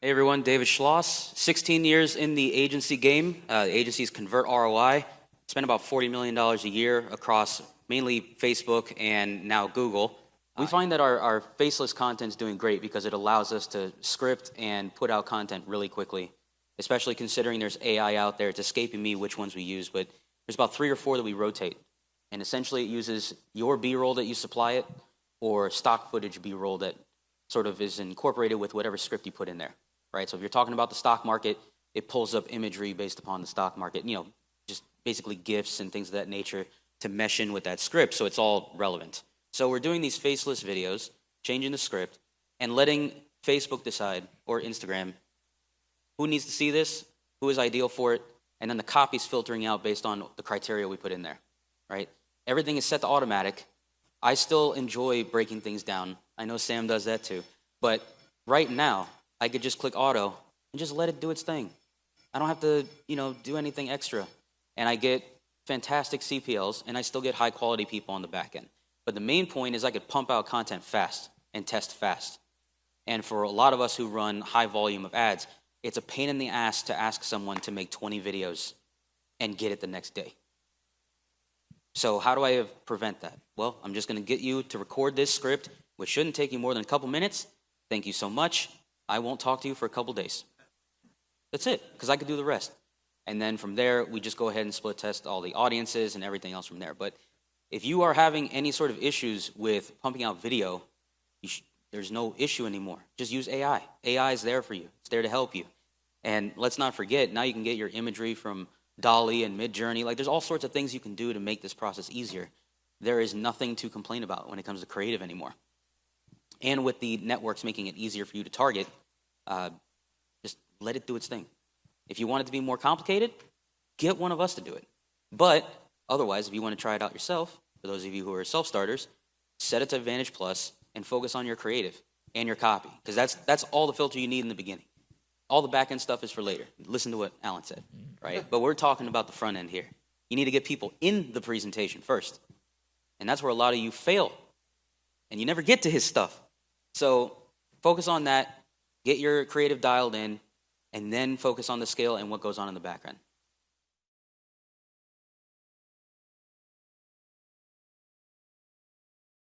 Hey everyone, David Schloss, 16 years in the agency game. The agencies convert ROI, spend about $40 million a year across mainly Facebook and now Google. We find that our faceless content is doing great because it allows us to script and put out content really quickly, especially considering there's AI out there. It's escaping me which ones we use, but there's about 3 or 4 that we rotate. And essentially it uses your B-roll that you supply it or stock footage B-roll that sort of is incorporated with whatever script you put in there. Right, so if you're talking about the stock market, it pulls up imagery based upon the stock market, just basically GIFs and things of that nature to mesh in with that script, so it's all relevant. So we're doing these faceless videos, changing the script, and letting Facebook decide, or Instagram, who needs to see this, who is ideal for it, and then the copy's filtering out based on the criteria we put in there, right? Everything is set to automatic. I still enjoy breaking things down. I know Sam does that too, but right now, I could just click auto and just let it do its thing. I don't have to, do anything extra. And I get fantastic CPLs, and I still get high-quality people on the back end. But the main point is I could pump out content fast and test fast. And for a lot of us who run high volume of ads, it's a pain in the ass to ask someone to make 20 videos and get it the next day. So how do I prevent that? Well, I'm just going to get you to record this script, which shouldn't take you more than a couple minutes. Thank you so much. I won't talk to you for a couple days. That's it, because I could do the rest. And then from there, we just go ahead and split test all the audiences and everything else from there. But if you are having any sort of issues with pumping out video, there's no issue anymore. Just use AI. AI is there for you. It's there to help you. And let's not forget, now you can get your imagery from DALL-E and Midjourney. Like, there's all sorts of things you can do to make this process easier. There is nothing to complain about when it comes to creative anymore. And with the networks making it easier for you to target, just let it do its thing. If you want it to be more complicated, get one of us to do it. But otherwise, if you want to try it out yourself, for those of you who are self-starters, set it to Advantage Plus and focus on your creative and your copy, because that's all the filter you need in the beginning. All the back-end stuff is for later. Listen to what Alan said, right? But we're talking about the front end here. You need to get people in the presentation first. And that's where a lot of you fail. And you never get to his stuff. So focus on that, get your creative dialed in, and then focus on the scale and what goes on in the background.